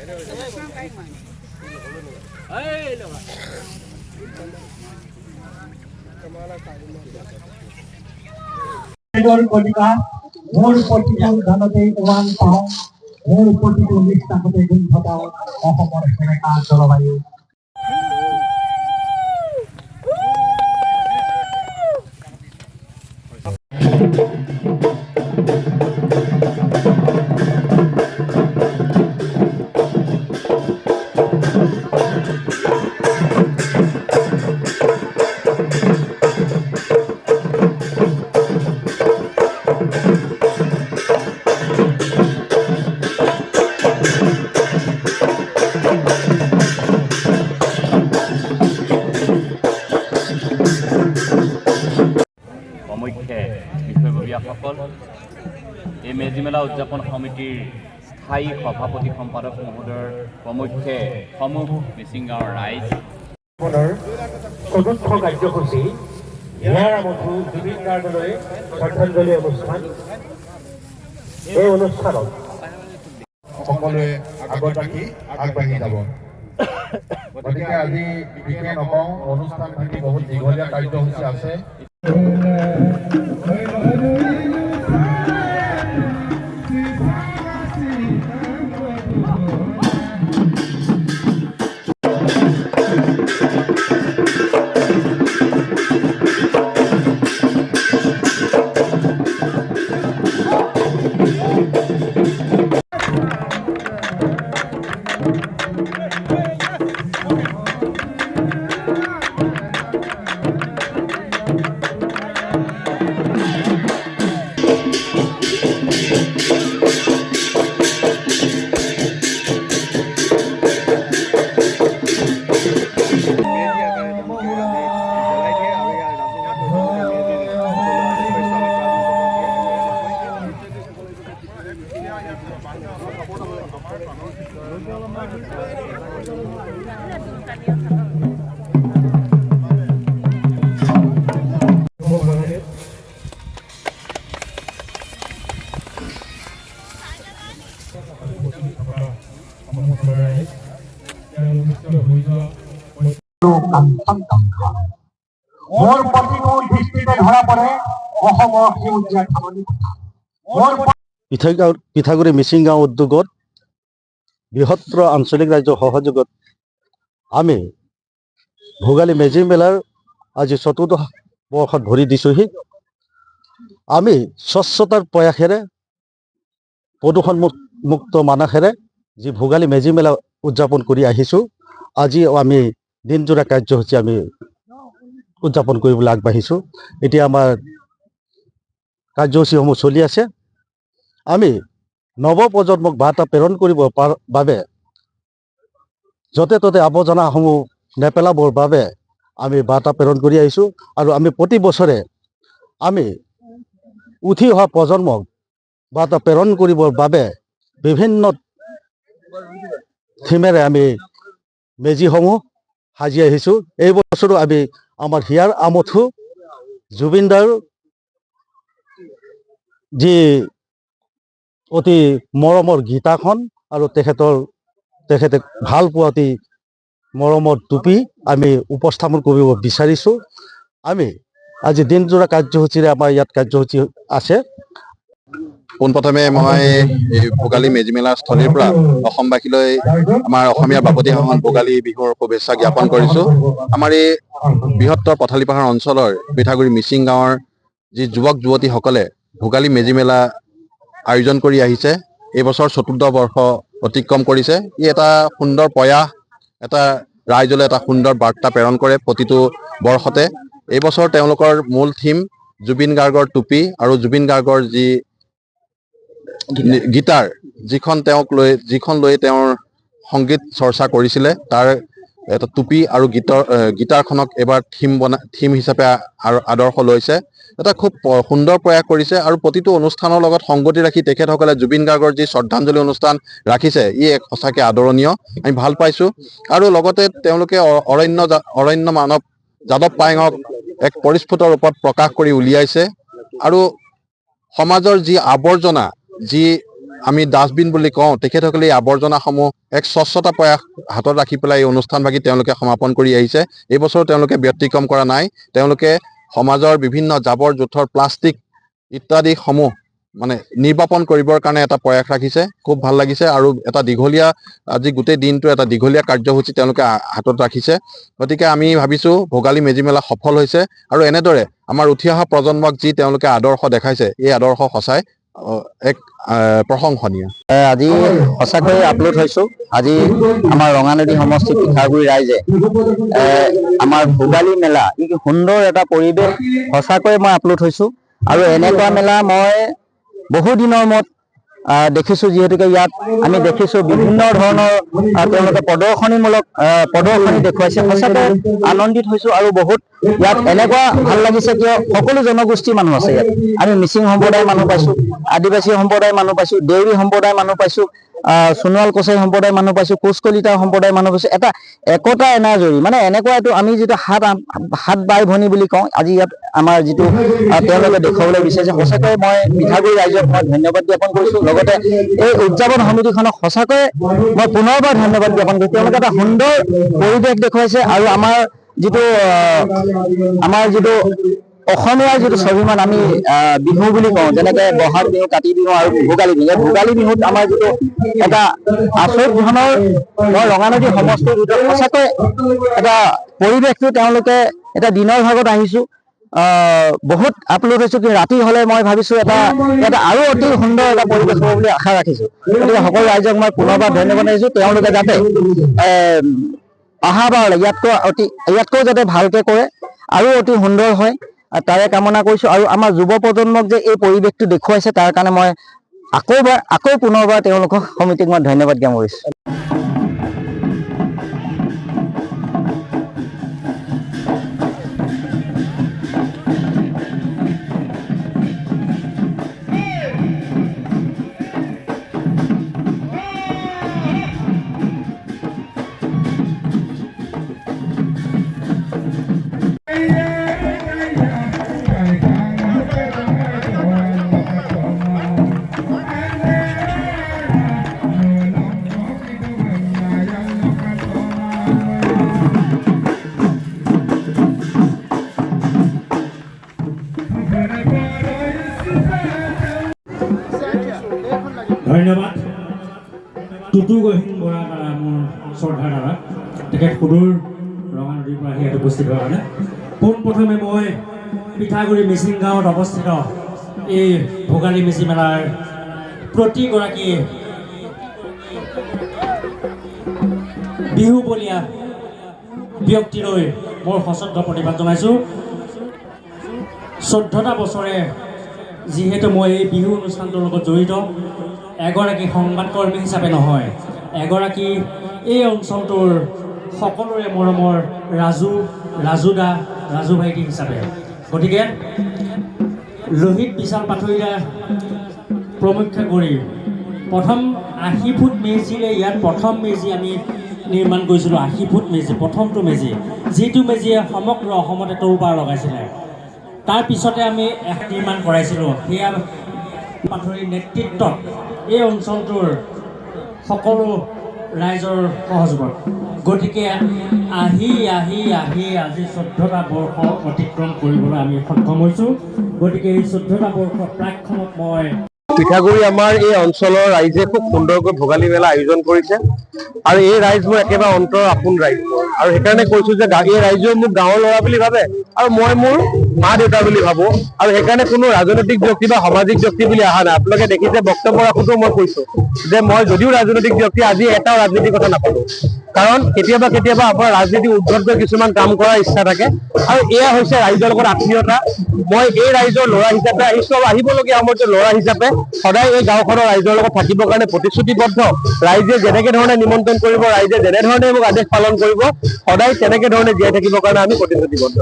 মোৰ প্ৰতিটো ধানতে উমান পাওঁ, মোৰ প্ৰতিটো নিষ্ঠাকতে গুণ ঘটাওঁ অসমৰ সেমেকা জলবায়ু। বিষয়ববীয়াসকল, এই মেজি মেলা উদযাপন সমিতিৰ স্থায়ী সভাপতি সম্পাদক মহোদয়ৰ প্ৰমুখ্যে সমূহ মিচিং গাঁৱৰ ৰাইজ চতুৰ্থ কাৰ্যসূচী ইয়াৰ মধু জুবিন গাৰ্গলৈ শ্ৰদ্ধাঞ্জলি অনুষ্ঠান। এই অনুষ্ঠানত সকলোৱে আগত ৰাখি আগবাঢ়ি যাব। গতিকে আজি বিশেষ নকওঁ, অনুষ্ঠানখিনি বহুত দীঘলীয়া কাৰ্যসূচী আছে। মোৰ প্ৰতিটো দৃষ্টিতে ধৰা পৰে অসমৰ সেউজীয়া ধাননি পথাৰ। পিঠাগুৰি মিচিং গাঁও উদ্যোগত বৃহত্তৰ আঞ্চলিক ৰাজ্যৰ সহযোগত আমি ভোগালী মেজি মেলাৰ আজি চতুৰ্থ বৰ্ষত ভৰি দিছোঁহি। আমি স্বচ্ছতাৰ প্ৰয়াসেৰে প্ৰদূষণমুক্ত মানসেৰে যি ভোগালী মেজি মেলা উদযাপন কৰি আহিছোঁ, আজিও আমি দিনজোৰা কাৰ্যসূচী আমি উদযাপন কৰিবলৈ আগবাঢ়িছোঁ। এতিয়া আমাৰ কাৰ্যসূচীসমূহ চলি আছে। আমি নৱপ্ৰজন্মক বাৰ্তা প্ৰেৰণ কৰিবৰ বাবে য'তে ত'তে আৱৰ্জনাসমূহ নেপেলাবৰ বাবে আমি বাৰ্তা প্ৰেৰণ কৰি আহিছোঁ। আৰু আমি প্ৰতি বছৰে আমি উঠি অহা প্ৰজন্মক বাৰ্তা প্ৰেৰণ কৰিবৰ বাবে বিভিন্ন থিমেৰে আমি মেজিসমূহ সাজি আহিছোঁ। এই বছৰো আমি আমাৰ হিয়াৰ আমঠু জুবিনদাৰ যি অতি মৰমৰ গীতাখন আৰু তেখেতে ভাল পোৱা অতি মৰমৰ টুপি আমি উপস্থাপন কৰিব বিচাৰিছোঁ। আমি আজি দিনজোৰা কাৰ্যসূচীৰে আমাৰ ইয়াত কাৰ্যসূচী আছে। পোনপ্ৰথমে মই এই ভোগালী মেজি মেলা স্থলীৰ পৰা অসমবাসীলৈ আমাৰ অসমীয়া বাপতি সাহোন ভোগালী বিহুৰ শুভেচ্ছা জ্ঞাপন কৰিছোঁ। আমাৰ এই বৃহত্তৰ পথালি পাহাৰ অঞ্চলৰ পিঠাগুৰি মিচিং গাঁৱৰ যি যুৱক যুৱতীসকলে ভোগালী মেজি মেলা আয়োজন কৰি আহিছে, এইবছৰ চতুৰ্থ বৰ্ষ অতিক্ৰম কৰিছে। ই এটা সুন্দৰ প্ৰয়াস, এটা ৰাইজলৈ এটা সুন্দৰ বাৰ্তা প্ৰেৰণ কৰে প্ৰতিটো বৰ্ষতে। এইবছৰ তেওঁলোকৰ মূল থিম জুবিন গাৰ্গৰ টুপি আৰু জুবিন গাৰ্গৰ যি গীটাৰ, যিখন লৈ তেওঁৰ সংগীত চৰ্চা কৰিছিলে, তাৰ এটা টুপি আৰু গীটাৰখনক এবাৰ থিম হিচাপে আদৰ্শ লৈছে। এটা খুব সুন্দৰ প্ৰয়াস কৰিছে আৰু প্ৰতিটো অনুষ্ঠানৰ লগত সংগতি ৰাখি তেখেতসকলে জুবিন গাৰ্গৰ যি শ্ৰদ্ধাঞ্জলি অনুষ্ঠান ৰাখিছে, ই এক সঁচাকৈ আদৰণীয়, আমি ভাল পাইছোঁ। আৰু লগতে তেওঁলোকে অৰণ্য মানৱ যাদৱ পায়েঙক এক পৰিস্ফুট ৰূপত প্ৰকাশ কৰি উলিয়াইছে। আৰু সমাজৰ যি আৱৰ্জনা, যি আমি ডাষ্টবিন বুলি কওঁ, তেখেতসকলে এই আৱৰ্জনাসমূহ এক স্বচ্ছতা প্ৰয়াস হাতত ৰাখি পেলাই এই অনুষ্ঠানভাগি তেওঁলোকে সমাপন কৰি আহিছে। এই বছৰ তেওঁলোকে ব্যতিক্ৰম কৰা নাই। তেওঁলোকে সমাজৰ বিভিন্ন জাবৰ জোথৰ প্লাষ্টিক ইত্যাদিসমূহ মানে নিৰ্বাপন কৰিবৰ কাৰণে এটা প্ৰয়াস ৰাখিছে। খুব ভাল লাগিছে আৰু এটা দীঘলীয়া আজি গোটেই দিনটো এটা দীঘলীয়া কাৰ্যসূচী তেওঁলোকে হাতত ৰাখিছে। গতিকে আমি ভাবিছোঁ ভোগালী মেজি মেলা সফল হৈছে আৰু এনেদৰে আমাৰ উঠি অহা প্ৰজন্মক যি তেওঁলোকে আদৰ্শ দেখাইছে, এই আদৰ্শ সঁচাই এক প্ৰশংসনীয়। আজি সঁচাকৈ আপলোড হৈছোঁ। আজি আমাৰ ৰঙানদী সমষ্টি পিঠাগুৰি ৰাইজে আমাৰ ভোগালী মেলা ই সুন্দৰ এটা পৰিৱেশ সঁচাকৈ মই আপলোড হৈছোঁ আৰু এনেকুৱা মেলা মই বহু দিনৰ মূৰত দেখিছোঁ। যিহেতুকে ইয়াত আমি দেখিছোঁ বিভিন্ন ধৰণৰ তেওঁলোকে প্ৰদৰ্শনী দেখুৱাইছে। সঁচাকৈ আনন্দিত হৈছোঁ আৰু বহুত ইয়াত এনেকুৱা ভাল লাগিছে কিয় সকলো জনগোষ্ঠীৰ মানুহ আছে ইয়াত। আমি মিচিং সম্প্ৰদায়ৰ মানুহ পাইছোঁ, আদিবাসী সম্প্ৰদায়ৰ মানুহ পাইছোঁ, দেউৰী সম্প্ৰদায়ৰ মানুহ পাইছোঁ, সোণোৱাল কছাৰী সম্প্ৰদায়ৰ মানুহ পাইছোঁ, কোচ কলিতা সম্প্ৰদায়ৰ মানুহ পাইছোঁ। এটা একতা এনাজৰী মানে এনেকুৱা এইটো আমি যিটো হাত বাই ভনী বুলি কওঁ, আজি ইয়াত আমাৰ যিটো তেওঁলোকে দেখুৱাবলৈ বিচাৰিছে। সঁচাকৈ মই পিঠাগুৰি ৰাইজক মই ধন্যবাদ জ্ঞাপন কৰিছোঁ। লগতে এই উদযাপন সমিতিখনক সঁচাকৈ মই পুনৰবাৰ ধন্যবাদ জ্ঞাপন কৰিছোঁ। তেওঁলোকে এটা সুন্দৰ পৰিৱেশ দেখুৱাইছে আৰু আমাৰ যিটো অসমীয়াৰ যিটো স্বাভিমান আমি বিহু বুলি কওঁ, যেনেকে বহাগ বিহু, কাতি বিহু আৰু ভোগালী বিহু। ভোগালী বিহুত আমাৰ যিটো এটা আচৰিত ধৰণৰ মই ৰঙানদী সমষ্টিৰ ভিতৰত সঁচাকৈ এটা পৰিৱেশটো তেওঁলোকে এটা দিনৰ ভাগত আহিছোঁ বহুত আপলোড হৈছোঁ, কিন্তু ৰাতি হ'লে মই ভাবিছোঁ এটা আৰু অতি সুন্দৰ এটা পৰিৱেশ হ'ব বুলি আশা ৰাখিছোঁ। গতিকে সকলো ৰাইজক মই পুনৰবাৰ ধন্যবাদ দিছোঁ। তেওঁলোকে যাতে অহাবাৰলৈ ইয়াতকৈ যাতে ভালকৈ কৰে আৰু অতি সুন্দৰ হয় তাৰে কামনা কৰিছোঁ। আৰু আমাৰ যুৱ প্ৰজন্মক যে এই পৰিৱেশটো দেখুৱাইছে তাৰ কাৰণে মই আকৌ পুনৰবাৰ তেওঁলোকক সমিতিক মই ধন্যবাদ জ্ঞাপন কৰিছোঁ। ধন্যবাদ টুটু গহীন বৰা দ্বাৰা মোৰ শ্ৰদ্ধাৰ দ্বাৰা তেখেত সুদূৰ ৰঙানদীৰ পৰা ইয়াত উপস্থিত হোৱাৰ কাৰণে পোনপ্ৰথমে মই পিঠাগুৰি মিচিং গাঁৱত অৱস্থিত এই ভোগালী মেজি মেলাৰ প্ৰতিগৰাকী বিহুবলীয়া ব্যক্তিলৈ মোৰ সশ্ৰদ্ধ প্ৰতিবাদ জনাইছোঁ। 14টা বছৰে যিহেতু মই এই বিহু অনুষ্ঠানটোৰ লগত জড়িত, এগৰাকী সংবাদকৰ্মী হিচাপে নহয়, এগৰাকী এই অঞ্চলটোৰ সকলোৰে মৰমৰ ৰাজু ভাইটি হিচাপে। গতিকে লোহিত বিশাল পাথৰীয়া প্ৰমুখ্যে কৰি প্ৰথম 80 ফুট মেজিৰে ইয়াত প্ৰথম মেজি আমি নিৰ্মাণ কৰিছিলোঁ। 80 ফুট মেজি, প্ৰথমটো মেজি, যিটো মেজিয়ে সমগ্ৰ অসমতে তৰুপাৰ লগাইছিলে। তাৰ পিছতে আমি নিৰ্মাণ কৰাইছিলোঁ। সেয়া পাথৰীৰ নেতৃত্বত এই অঞ্চলটোৰ সকলো ৰাইজৰ সহযোগত। গতিকে আহি আজি 14টা বৰ্ষ অতিক্ৰম কৰিবলৈ আমি সক্ষম হৈছোঁ। গতিকে এই 14টা বৰ্ষ প্ৰাকখনত মই পিঠাগুৰি আমাৰ এই অঞ্চলৰ ৰাইজে খুব সুন্দৰকৈ ভোগালী মেলা আয়োজন কৰিছে আৰু এই ৰাইজ মোৰ একেবাৰে অন্তৰৰ আপোন ৰাইজ আৰু সেইকাৰণে কৈছোঁ যে এই ৰাইজেও মোক গাঁৱৰ ল'ৰা বুলি ভাবে আৰু মই মোৰ মা দেউতা বুলি ভাবোঁ আৰু সেইকাৰণে কোনো ৰাজনৈতিক ব্যক্তি বা সামাজিক ব্যক্তি বুলি অহা নাই। আপোনালোকে দেখিছে বক্তব্য ৰাখোঁতো মই কৈছোঁ যে মই যদিও ৰাজনৈতিক ব্যক্তি আজি এটাও ৰাজনীতিৰ কথা নাপালোঁ, কাৰণ কেতিয়াবা আপোনাৰ ৰাজনীতি উদ্ধত গৈ কিছুমান কাম কৰাৰ ইচ্ছা থাকে আৰু এয়া হৈছে ৰাইজৰ লগত আত্মীয়তা। মই এই ৰাইজৰ ল'ৰা হিচাপে আহিছোঁ আৰু আহিবলগীয়া সময়ত ল'ৰা হিচাপে সদায় এই গাঁওখনৰ ৰাইজৰ লগত থাকিবৰ কাৰণে প্ৰতিশ্ৰুতিবদ্ধ। ৰাইজে যেনেকে ধৰণে নিমন্ত্ৰণ কৰিব, ৰাইজে যেনেধৰণে মোক আদেশ পালন কৰিব, সদায় তেনেকে ধৰণে জীয়াই থাকিবৰ কাৰণে আমি প্ৰতিশ্ৰুতিবদ্ধ।